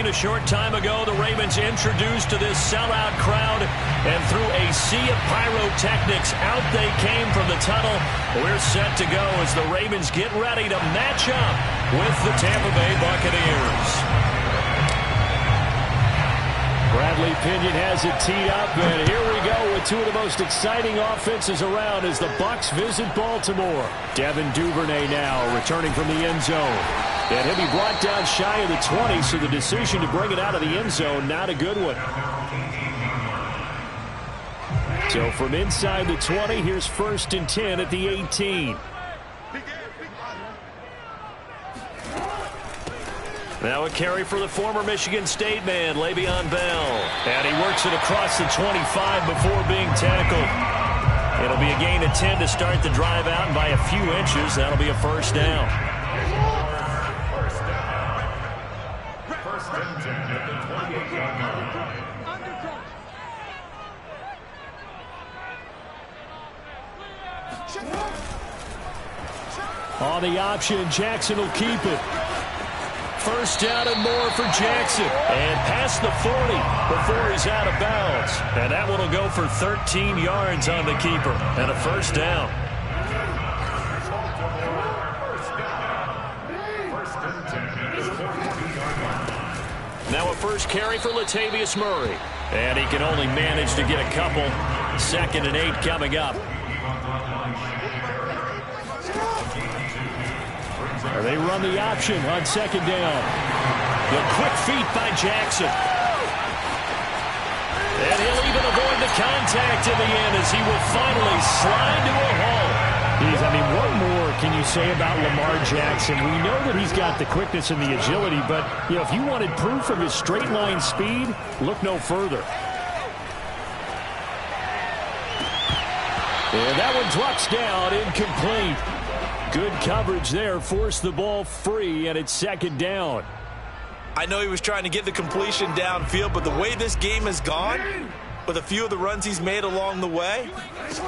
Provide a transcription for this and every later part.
a short time ago. The Ravens introduced to this sellout crowd, and through a sea of pyrotechnics, out they came from the tunnel. We're set to go as the Ravens get ready to match up with the Tampa Bay Buccaneers. Bradley Pinion has it teed up, and here we go with two of the most exciting offenses around as the Bucs visit Baltimore. Devin Duvernay now returning from the end zone. And he'll be brought down shy of the 20, so the decision to bring it out of the end zone, not a good one. So from inside the 20, here's 1st and 10 at the 18. Now a carry for the former Michigan State man, Le'Veon Bell. And he works it across the 25 before being tackled. It'll be a gain of 10 to start the drive out, and by a few inches, that'll be a first down. First and 10 at the 28-yard line. On the option, Jackson will keep it. First down and more for Jackson. And past the 40 before he's out of bounds. And that one will go for 13 yards on the keeper. And a first down. Now a first carry for Latavius Murray. And he can only manage to get a couple. 2nd and 8 coming up. They run the option on 2nd down. The quick feet by Jackson. And he'll even avoid the contact in the end as he will finally slide to a halt. I mean, what more can you say about Lamar Jackson? We know that he's got the quickness and the agility, but you know, if you wanted proof of his straight line speed, look no further. And that one drops down, incomplete. Good coverage there, forced the ball free, and it's 2nd down. I know he was trying to get the completion downfield, but the way this game has gone, with a few of the runs he's made along the way,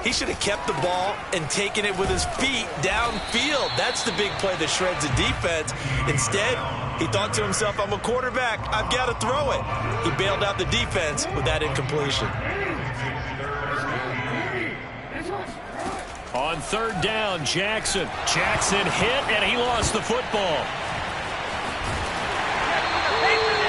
he should have kept the ball and taken it with his feet downfield. That's the big play that shreds the defense. Instead, he thought to himself, I'm a quarterback, I've got to throw it. He bailed out the defense with that incompletion. On 3rd down, Jackson hit, and he lost the football.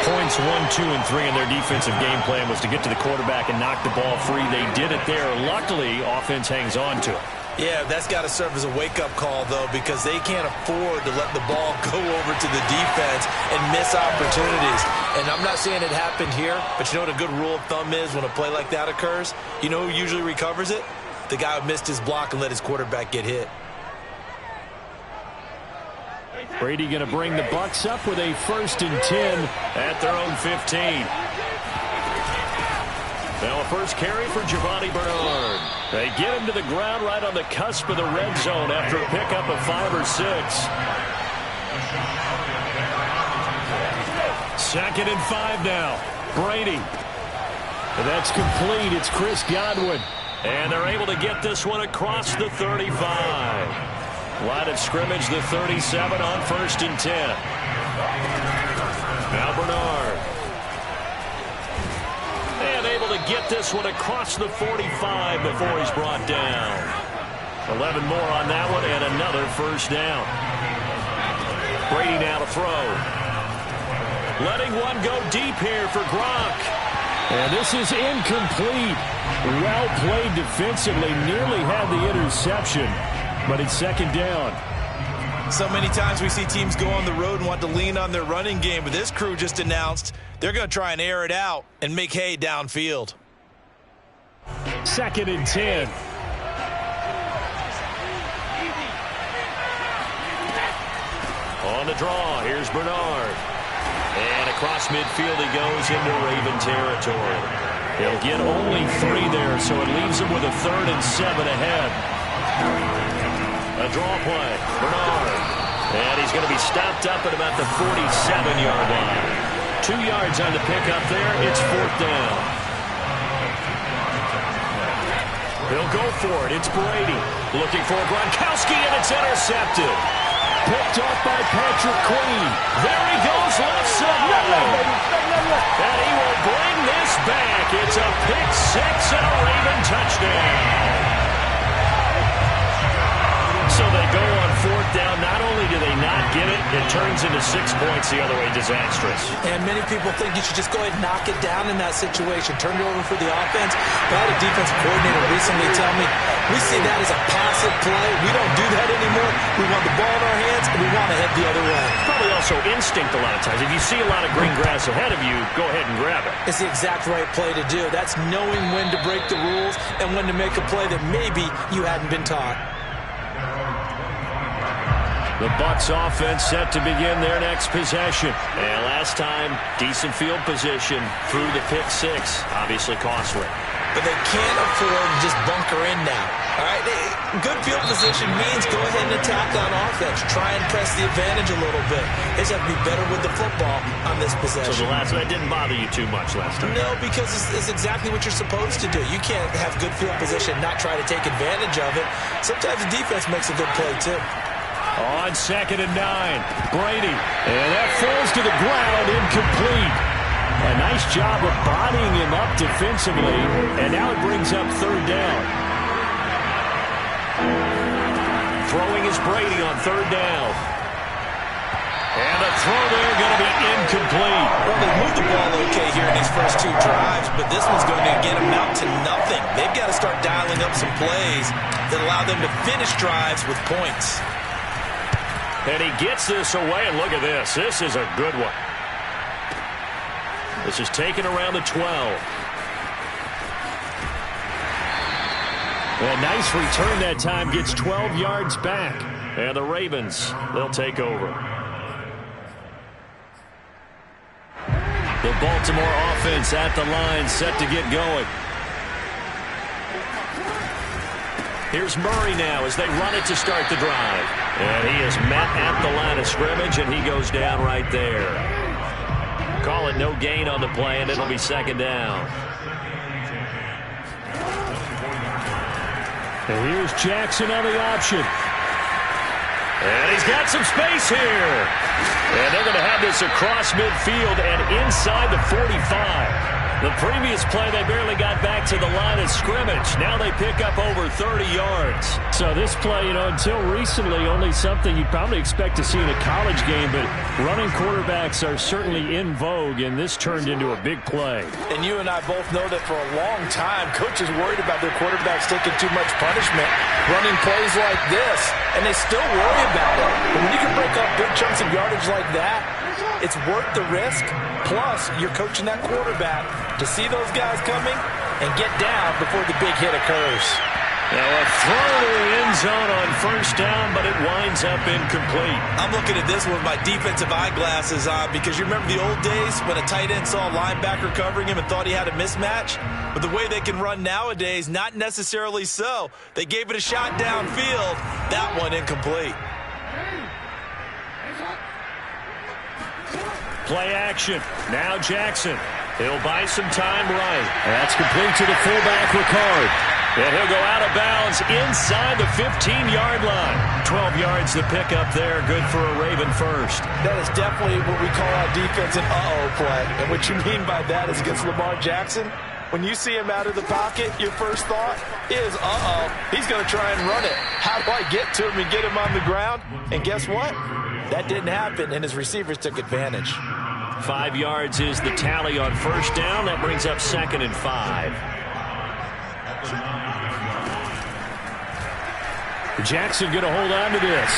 Points 1, 2, and 3 in their defensive game plan was to get to the quarterback and knock the ball free. They did it there. Luckily, offense hangs on to it. Yeah, that's got to serve as a wake-up call, though, because they can't afford to let the ball go over to the defense and miss opportunities. And I'm not saying it happened here, but you know what a good rule of thumb is when a play like that occurs? You know who usually recovers it? The guy who missed his block and let his quarterback get hit. Brady going to bring the Bucs up with a 1st and 10 at their own 15. Now a first carry for Giovanni Bernard. They get him to the ground right on the cusp of the red zone after a pickup of 5 or 6. 2nd and 5 now. Brady. And that's complete. It's Chris Godwin. And they're able to get this one across the 35. Line of scrimmage, the 37 on 1st and 10. Now Bernard. And able to get this one across the 45 before he's brought down. 11 more on that one and another first down. Brady now to throw. Letting one go deep here for Gronk. And this is incomplete. Well played defensively. Nearly had the interception, but it's 2nd down. So many times we see teams go on the road and want to lean on their running game, but this crew just announced they're going to try and air it out and make hay downfield. 2nd and 10. On the draw, here's Bernard. And across midfield he goes into Raven territory. He'll get only 3 there, so it leaves him with a 3rd and 7 ahead. A draw play, Bernard. And he's going to be stopped up at about the 47-yard line. 2 yards on the pickup there. It's 4th down. He'll go for it. It's Brady. Looking for Gronkowski, and it's intercepted. Picked off by Patrick Queen. There he goes left side. hits, and a Raven touchdown. So they go on fourth down. Not only do they not get it, it turns into 6 points the other way. Disastrous. And many people think you should just go ahead and knock it down in that situation. Turn it over for the offense. But I had a defensive coordinator recently tell me, we see that as a passive play. We don't do that anymore. We want the ball in our hands, and we want to head the other way. Probably also instinct a lot of times. If you see a lot of green grass ahead of you, go ahead and grab it. It's the exact right play to do. That's knowing when to break the rules and when to make a play that maybe you hadn't been taught. The Bucs offense set to begin their next possession. And last time, decent field position through the pick six. Obviously costly. But they can't afford to just bunker in now. All right, good field position means go ahead and attack on offense. Try and press the advantage a little bit. They just have to be better with the football on this possession. So that didn't bother you too much last time? No, because it's exactly what you're supposed to do. You can't have good field position and not try to take advantage of it. Sometimes the defense makes a good play, too. On 2nd and 9, Brady. And that falls to the ground, incomplete. A nice job of bodying him up defensively, and now it brings up 3rd down. Throwing is Brady on 3rd down. And a throw there going to be incomplete. Well, they moved the ball okay here in these first 2 drives, but this one's going to get them out to nothing. They've got to start dialing up some plays that allow them to finish drives with points. And he gets this away, and look at this. This is a good one. This is taken around the 12. A nice return that time, gets 12 yards back. And the Ravens, they'll take over. The Baltimore offense at the line, set to get going. Here's Murray now as they run it to start the drive. And he is met at the line of scrimmage, and he goes down right there. Call it no gain on the play, and it'll be 2nd down. And here's Jackson on the option. And he's got some space here. And they're going to have this across midfield and inside the 45. The previous play, they barely got back to the line of scrimmage. Now they pick up over 30 yards. So this play, until recently, only something you'd probably expect to see in a college game, but running quarterbacks are certainly in vogue, and this turned into a big play. And you and I both know that for a long time, coaches worried about their quarterbacks taking too much punishment, running plays like this, and they still worry about it. But when you can break up big chunks of yardage like that, it's worth the risk. Plus, you're coaching that quarterback to see those guys coming and get down before the big hit occurs. Now a throw to the end zone on 1st down, but it winds up incomplete. I'm looking at this with my defensive eyeglasses on because you remember the old days when a tight end saw a linebacker covering him and thought he had a mismatch? But the way they can run nowadays, not necessarily so. They gave it a shot downfield. That one incomplete. Play action. Now Jackson. He'll buy some time right. That's complete to the fullback, Ricard. And he'll go out of bounds inside the 15-yard line. 12 yards to pick up there. Good for a Raven first. That is definitely what we call our defense an uh-oh play. And what you mean by that is against Lamar Jackson, when you see him out of the pocket, your first thought is, uh-oh, he's going to try and run it. How do I get to him and get him on the ground? And guess what? That didn't happen, and his receivers took advantage. 5 yards is the tally on 1st down. That brings up 2nd and 5. Jackson going to hold on to this.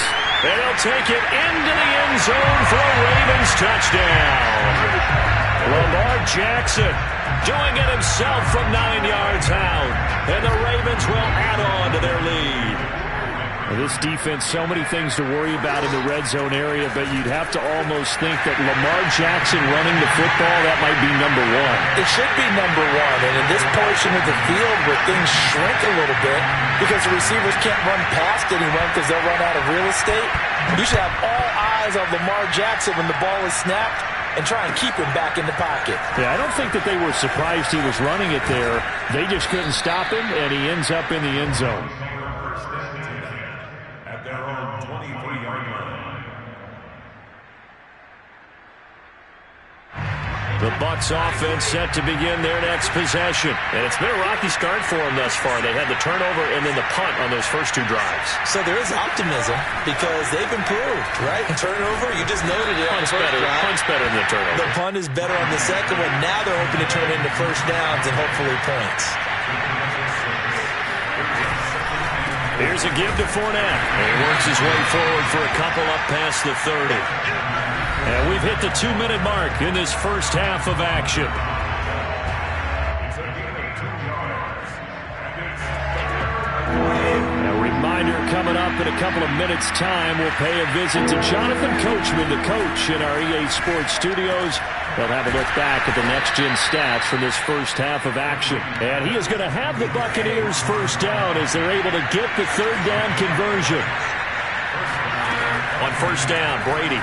And he'll take it into the end zone for a Ravens touchdown. Lamar Jackson doing it himself from 9 yards out. And the Ravens will add on to their lead. This defense, so many things to worry about in the red zone area, but you'd have to almost think that Lamar Jackson running the football, that might be number 1. It should be number 1, and in this portion of the field where things shrink a little bit because the receivers can't run past anyone because they'll run out of real estate, you should have all eyes on Lamar Jackson when the ball is snapped and try and keep him back in the pocket. Yeah, I don't think that they were surprised he was running it there. They just couldn't stop him, and he ends up in the end zone. The Bucs offense set to begin their next possession. And it's been a rocky start for them thus far. They had the turnover and then the punt on those first two drives. So there is optimism because they've improved, right? Turnover, you just noted it. Punt's better than the turnover. The punt is better on the second one. Now they're hoping to turn it into first downs and hopefully points. Here's a give to Fournette. And he works his way forward for a couple up past the 30. And we've hit the 2-minute mark in this first half of action. A reminder coming up in a couple of minutes' time. We'll pay a visit to Jonathan Coachman, the coach in our EA Sports studios. They'll have a look back at the next-gen stats from this first half of action. And he is going to have the Buccaneers first down as they're able to get the third down conversion. On first down, Brady.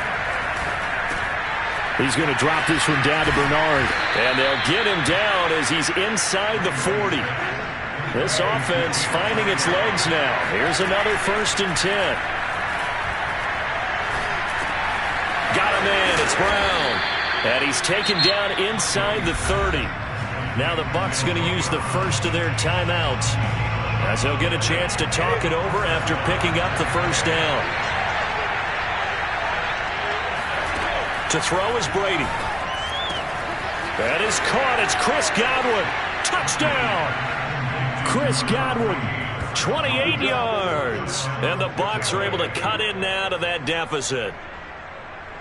He's going to drop this one down to Bernard. And they'll get him down as he's inside the 40. This offense finding its legs now. Here's another 1st and 10. Got him in. It's Brown. And he's taken down inside the 30. Now the Bucs going to use the first of their timeouts as they'll get a chance to talk it over after picking up the first down. To throw is Brady. That is caught. It's Chris Godwin. Touchdown. Chris Godwin, 28 yards. And the Bucs are able to cut in now to that deficit.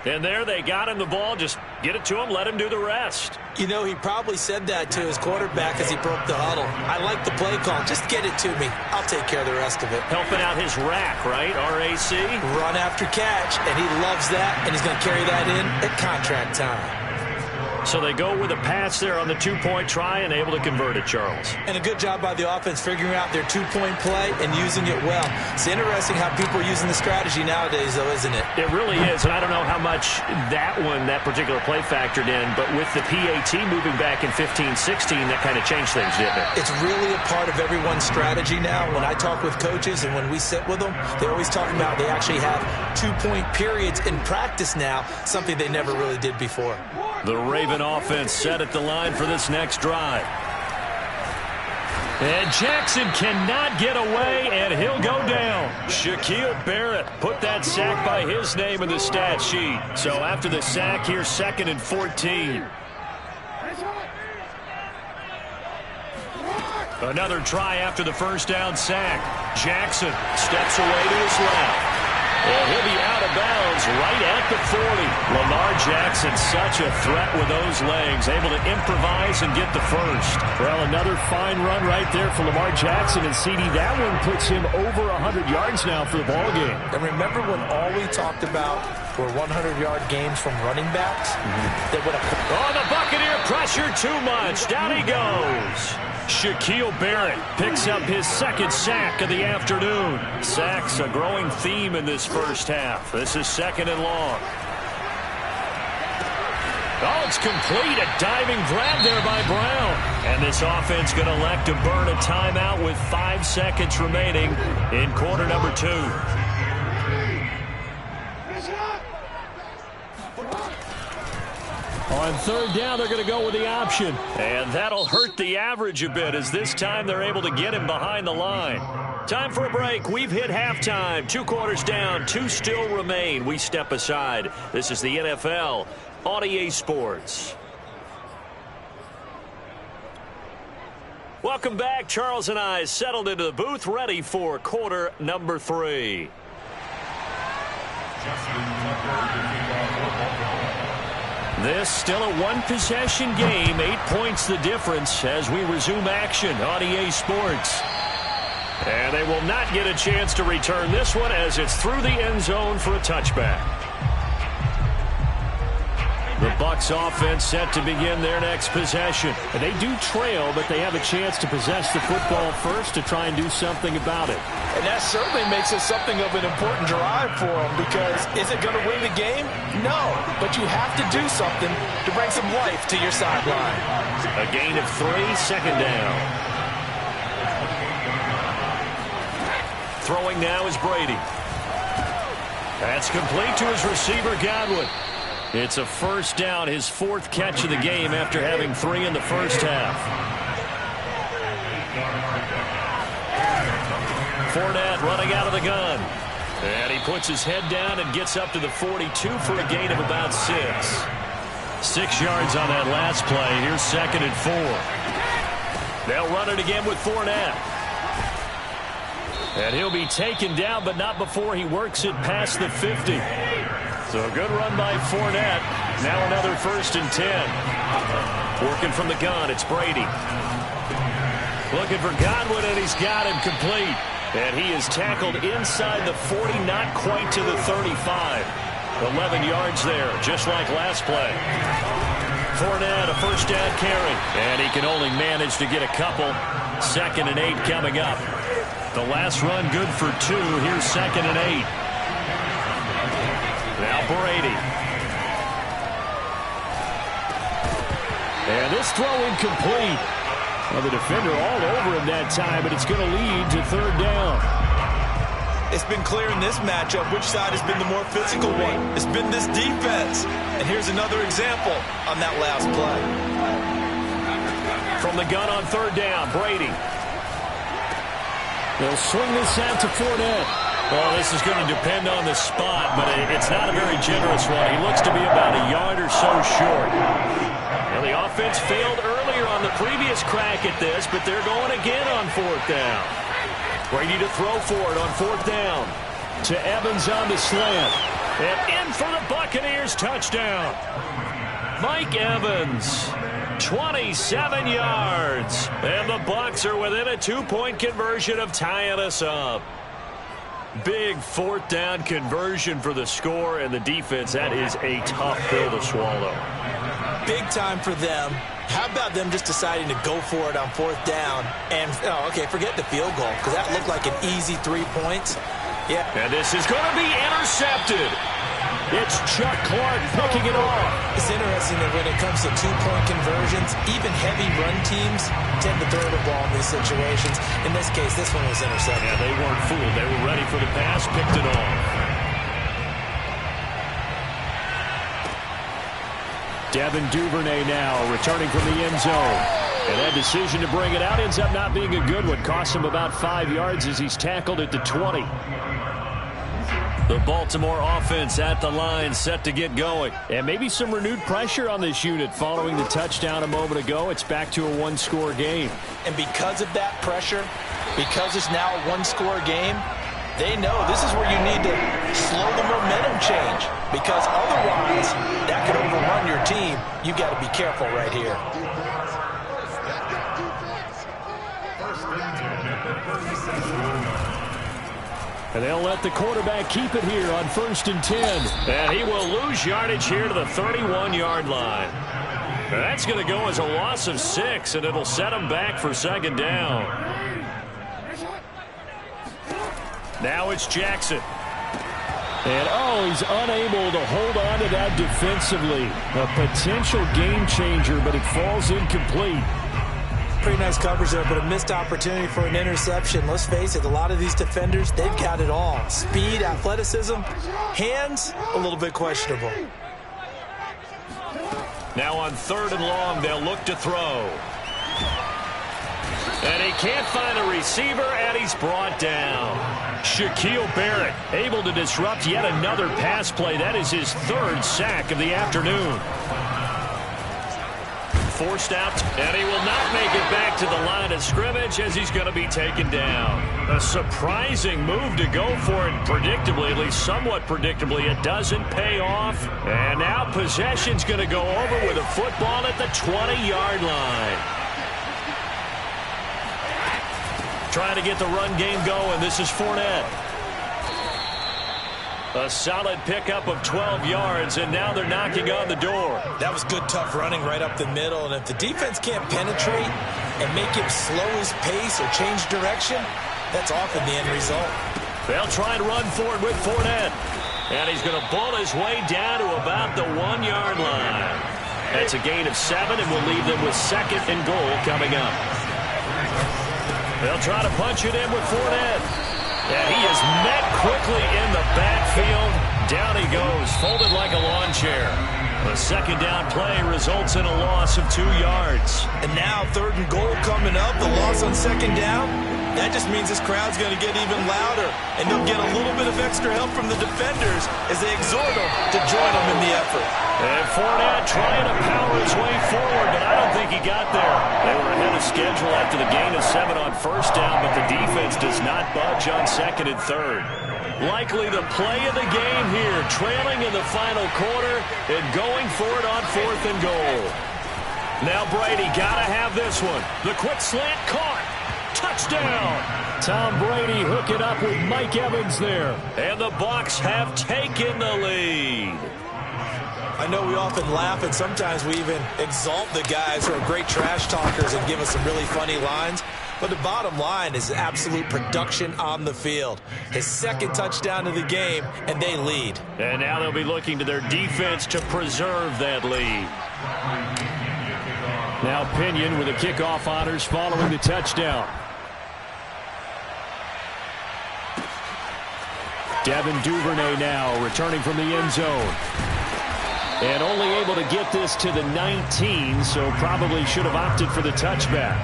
And there they got him the ball. Just get it to him. Let him do the rest. You know, he probably said that to his quarterback as he broke the huddle. I like the play call. Just get it to me. I'll take care of the rest of it. Helping out his rack, right? RAC? Run after catch, and he loves that, and he's going to carry that in at contract time. So they go with a pass there on the two-point try and able to convert it, Charles. And a good job by the offense figuring out their two-point play and using it well. It's interesting how people are using the strategy nowadays, though, isn't it? It really is, and I don't know how much that particular play factored in, but with the PAT moving back in 15-16, that kind of changed things, didn't it? It's really a part of everyone's strategy now. When I talk with coaches and when we sit with them, they're always talking about they actually have two-point periods in practice now, something they never really did before. The Raven offense set at the line for this next drive. And Jackson cannot get away, and he'll go down. Shaquille Barrett put that sack by his name in the stat sheet. So after the sack, here's 2nd and 14. Another try after the first down sack. Jackson steps away to his left. And he'll be out of bounds right at the 40. Lamar Jackson, such a threat with those legs, able to improvise and get the first. Well, another fine run right there for Lamar Jackson. And, CD, that one puts him over 100 yards now for the ballgame. And remember when all we talked about were 100-yard games from running backs? That would have... Oh, the Buccaneer pressure too much. Down he goes. Shaquille Barrett picks up his 2nd sack of the afternoon. Sacks a growing theme in this first half. This is 2nd and long. Oh, it's complete. A diving grab there by Brown. And this offense going to elect to burn a timeout with 5 seconds remaining in quarter number 2. On 3rd down, they're going to go with the option. And that'll hurt the average a bit as this time they're able to get him behind the line. Time for a break. We've hit halftime. 2 quarters down. 2 still remain. We step aside. This is the NFL on EA Sports. Welcome back. Charles and I settled into the booth, ready for quarter number 3. This still a one-possession game. 8 points the difference as we resume action on EA Sports. And they will not get a chance to return this one as it's through the end zone for a touchback. The Bucs offense set to begin their next possession. And they do trail, but they have a chance to possess the football first to try and do something about it. And that certainly makes it something of an important drive for them because is it going to win the game? No, but you have to do something to bring some life to your sideline. A gain of 3, 2nd down. Throwing now is Brady. That's complete to his receiver, Godwin. It's a first down, his 4th catch of the game after having 3 in the first half. Fournette running out of the gun. And he puts his head down and gets up to the 42 for a gain of about 6. 6 yards on that last play. Here's 2nd and 4. They'll run it again with Fournette. And he'll be taken down, but not before he works it past the 50. So a good run by Fournette. Now another 1st and 10. Working from the gun, it's Brady. Looking for Godwin, and he's got him complete. And he is tackled inside the 40, not quite to the 35. 11 yards there, just like last play. Fournette, a first down carry. And he can only manage to get a couple. 2nd and 8 coming up. The last run good for 2. Here's 2nd and 8. Now Brady. And this throw incomplete. Well, the defender all over him that time, but it's going to lead to 3rd down. It's been clear in this matchup which side has been the more physical one. It's been this defense. And here's another example on that last play. From the gun on 3rd down, Brady. They'll swing this out to Fournette. Well, this is going to depend on the spot, but it's not a very generous one. He looks to be about a yard or so short. Well, the offense failed earlier on the previous crack at this, but they're going again on 4th down. Brady to throw for it on 4th down. To Evans on the slant. And in for the Buccaneers touchdown. Mike Evans, 27 yards. And the Bucs are within a 2-point conversion of tying us up. Big 4th down conversion for the score, and the defense, that is a tough pill to swallow. Big time for them. How about them just deciding to go for it on 4th down? And, okay, forget the field goal, because that looked like an easy 3 points. Yeah. And this is going to be intercepted. It's Chuck Clark picking it off. It's interesting that when it comes to 2-point conversions, even heavy run teams tend to throw the ball in these situations. In this case, this one was intercepted. Yeah, they weren't fooled. They were ready for the pass, picked it off. Devin Duvernay now returning from the end zone. And that decision to bring it out ends up not being a good one. Costs him about 5 yards as he's tackled at the 20. The Baltimore offense at the line, set to get going. And maybe some renewed pressure on this unit following the touchdown a moment ago. It's back to a 1-score game. And because of that pressure, because it's now a 1-score game, they know this is where you need to slow the momentum change. Because otherwise, that could overrun your team. You got to be careful right here. And they'll let the quarterback keep it here on 1st and 10. And he will lose yardage here to the 31-yard line. And that's going to go as a loss of 6, and it'll set him back for 2nd down. Now it's Jackson. And, he's unable to hold on to that defensively. A potential game changer, but it falls incomplete. Pretty nice coverage there, but a missed opportunity for an interception. Let's face it, a lot of these defenders, they've got it all. Speed, athleticism, hands, a little bit questionable. Now on 3rd and long, they'll look to throw. And he can't find a receiver, and he's brought down. Shaquille Barrett able to disrupt yet another pass play. That is his 3rd sack of the afternoon. Forced out, and he will not make it back to the line of scrimmage as he's going to be taken down. A surprising move to go for it predictably, at least somewhat predictably. It doesn't pay off. And now possession's going to go over with a football at the 20-yard line. Trying to get the run game going. This is Fournette. A solid pickup of 12 yards, and now they're knocking on the door. That was good, tough running right up the middle. And if the defense can't penetrate and make him slow his pace or change direction, that's often the end result. They'll try and run for it with Fournette. And he's going to bull his way down to about the 1-yard line. That's a gain of 7, and will leave them with 2nd and goal coming up. They'll try to punch it in with Fournette. And he is met quickly in the backfield. Down he goes, folded like a lawn chair. A second down play results in a loss of 2 yards. And now 3rd and goal coming up. The loss on 2nd down. That just means this crowd's going to get even louder. And they'll get a little bit of extra help from the defenders as they exhort them to join them in the effort. And Fournette trying to power his way forward, but I don't think he got there. They were ahead of schedule after the gain of 7 on 1st down, but the defense does not budge on 2nd and 3rd. Likely the play of the game here, trailing in the final quarter and going for it on 4th and goal. Now Brady got to have this one. The quick slant caught. Touchdown. Tom Brady hooking up with Mike Evans there. And the Bucs have taken the lead. I know we often laugh and sometimes we even exalt the guys who are great trash talkers and give us some really funny lines. But the bottom line is absolute production on the field. His 2nd touchdown of the game, and they lead. And now they'll be looking to their defense to preserve that lead. Now Pinion with the kickoff honors following the touchdown. Devin Duvernay now returning from the end zone. And only able to get this to the 19, so probably should have opted for the touchback.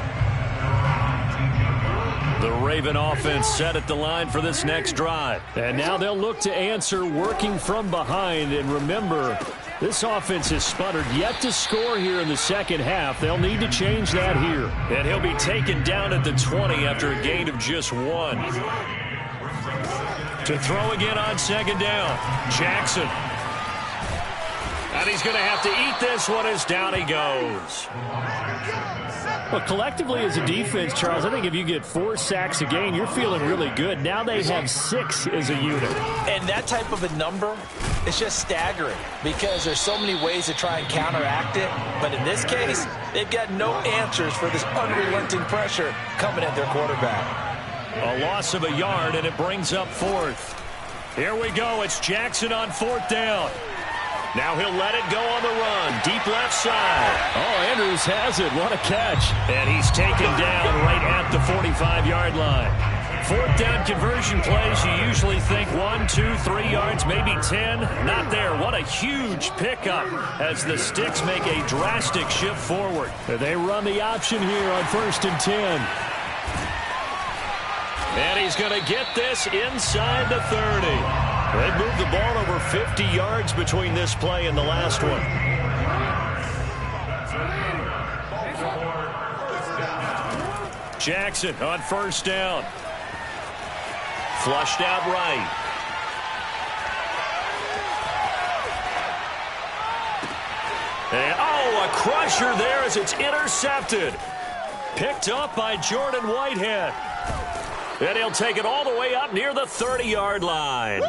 The Raven offense set at the line for this next drive. And now they'll look to answer working from behind. And remember, this offense has sputtered yet to score here in the 2nd half. They'll need to change that here. And he'll be taken down at the 20 after a gain of just 1. To throw again on 2nd down. Jackson. And he's going to have to eat this one as down he goes. Well, collectively as a defense, Charles, I think if you get 4 sacks a game, you're feeling really good. Now they have 6 as a unit. And that type of a number is just staggering because there's so many ways to try and counteract it. But in this case, they've got no answers for this unrelenting pressure coming at their quarterback. A loss of a yard, and it brings up 4th. Here we go. It's Jackson on 4th down. Now he'll let it go on the run. Deep left side. Oh, Andrews has it. What a catch. And he's taken down right at the 45-yard line. 4th down conversion plays, you usually think 1, 2, 3 yards, maybe 10. Not there. What a huge pickup as the Sticks make a drastic shift forward. They run the option here on 1st and 10. And he's going to get this inside the 30. They moved the ball over 50 yards between this play and the last one. Jackson on 1st down. Flushed out right. And, oh, a crusher there as it's intercepted. Picked up by Jordan Whitehead. And he'll take it all the way up near the 30-yard line.